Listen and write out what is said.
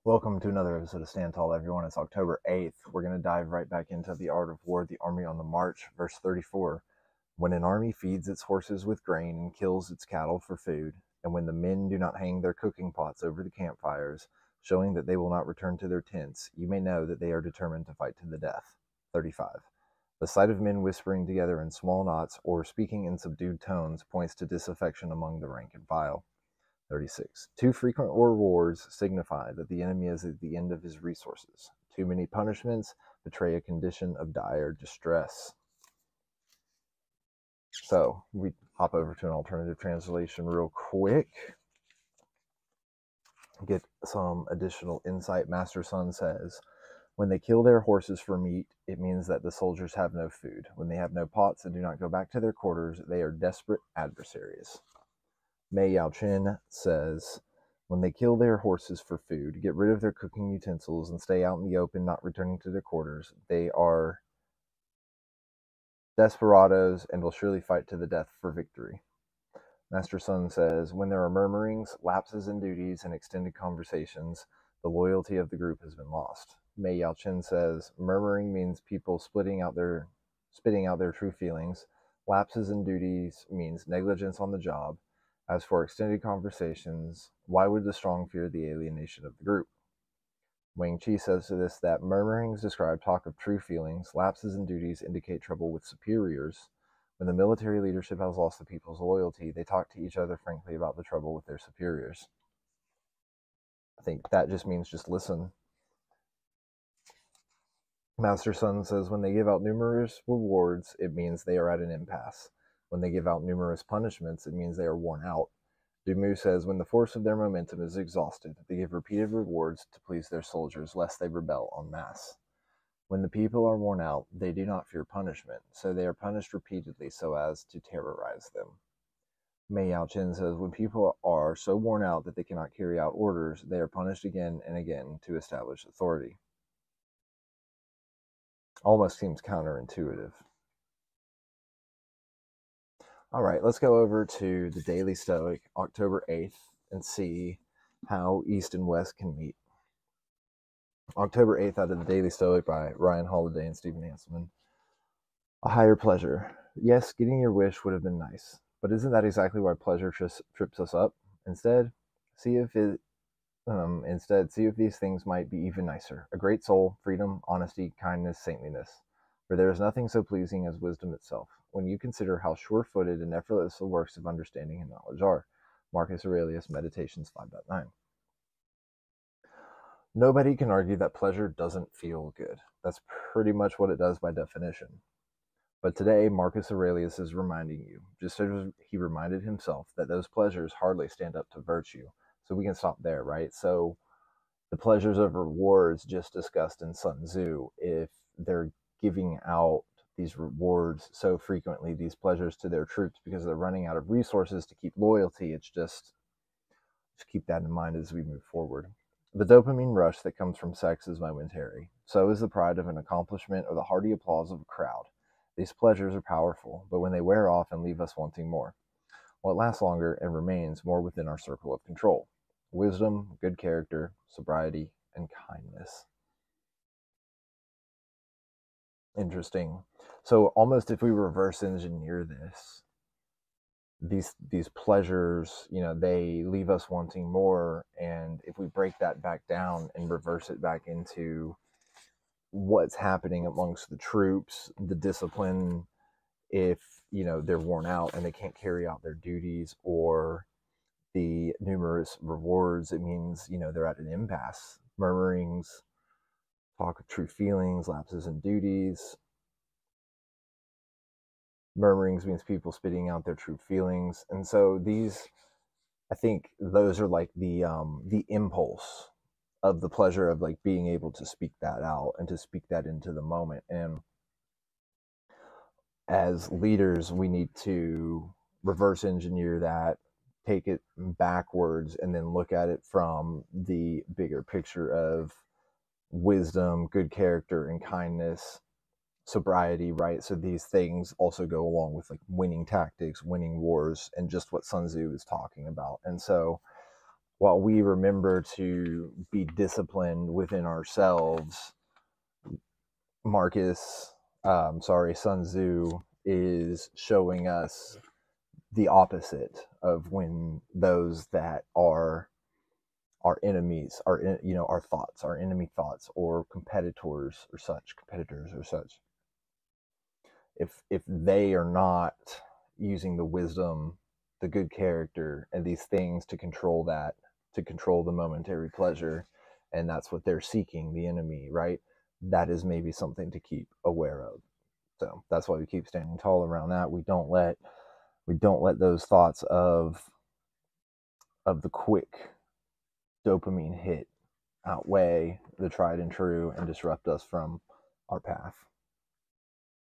Welcome to another episode of Stand Tall, everyone. It's October 8th. We're going to dive right back into The Art of War, the Army on the March, verse 34. When an army feeds its horses with grain and kills its cattle for food, and when the men do not hang their cooking pots over the campfires, showing that they will not return to their tents, you may know that they are determined to fight to the death. 35. The sight of men whispering together in small knots or speaking in subdued tones points to disaffection among the rank and file. 36. Too frequent rewards signify that the enemy is at the end of his resources. Too many punishments betray a condition of dire distress. So we hop over to an alternative translation real quick. Get some additional insight. Master Sun says, when they kill their horses for meat, it means that the soldiers have no food. When they have no pots and do not go back to their quarters, they are desperate adversaries. Mei Yao-Chen says, when they kill their horses for food, get rid of their cooking utensils, and stay out in the open, not returning to their quarters, they are desperados and will surely fight to the death for victory. Master Sun says, when there are murmurings, lapses in duties, and extended conversations, the loyalty of the group has been lost. Mei Yao-Chen says, murmuring means people spitting out their true feelings. Lapses in duties means negligence on the job. As for extended conversations, why would the strong fear the alienation of the group? Wang Chi says to this that murmurings describe talk of true feelings, lapses in duties indicate trouble with superiors. When the military leadership has lost the people's loyalty, they talk to each other frankly about the trouble with their superiors. I think that just means just listen. Master Sun says when they give out numerous rewards, it means they are at an impasse. When they give out numerous punishments, it means they are worn out. Dumu says when the force of their momentum is exhausted, they give repeated rewards to please their soldiers, lest they rebel en masse. When the people are worn out, they do not fear punishment, so they are punished repeatedly so as to terrorize them. Mei Yao-Chen says when people are so worn out that they cannot carry out orders, they are punished again and again to establish authority. Almost seems counterintuitive. All right, let's go over to the Daily Stoic, October 8th, and see how East and West can meet. October 8th out of the Daily Stoic by Ryan Holiday and Stephen Hanselman. A higher pleasure. Yes, getting your wish would have been nice, but isn't that exactly why pleasure trips us up? Instead, see if these things might be even nicer. A great soul, freedom, honesty, kindness, saintliness. For there is nothing so pleasing as wisdom itself, when you consider how sure-footed and effortless the works of understanding and knowledge are. Marcus Aurelius, Meditations 5.9. Nobody can argue that pleasure doesn't feel good. That's pretty much what it does by definition. But today, Marcus Aurelius is reminding you, just as he reminded himself, that those pleasures hardly stand up to virtue. So we can stop there, right? So the pleasures of rewards just discussed in Sun Tzu, if they're giving out these rewards so frequently, these pleasures to their troops because they're running out of resources to keep loyalty, it's just keep that in mind as we move forward. The dopamine rush that comes from sex is momentary. So is the pride of an accomplishment or the hearty applause of a crowd. These pleasures are powerful, but when they wear off and leave us wanting more, what lasts longer and remains more within our circle of control? Wisdom, good character, sobriety, and kindness. Interesting. So almost if we reverse engineer this, these pleasures, they leave us wanting more, and if we break that back down and reverse it back into what's happening amongst the troops, the discipline, if they're worn out and they can't carry out their duties, or the numerous rewards, it means they're at an impasse. Murmurings, talk of true feelings, lapses in duties. Murmurings means people spitting out their true feelings, and so I think those are like the impulse of the pleasure of like being able to speak that out and to speak that into the moment. And as leaders, we need to reverse engineer that, take it backwards, and then look at it from the bigger picture of wisdom, good character, and kindness, sobriety, right? So these things also go along with like winning tactics, winning wars, and just what Sun Tzu is talking about. And so while we remember to be disciplined within ourselves, Sun Tzu is showing us the opposite of when those that are our enemies, our thoughts, our enemy thoughts, or competitors or such, if they are not using the wisdom, the good character, and these things to control that, to control the momentary pleasure, and that's what they're seeking, the enemy, right? That is maybe something to keep aware of. So that's why we keep standing tall around that. We don't let those thoughts of the quick dopamine hit outweigh the tried and true and disrupt us from our path.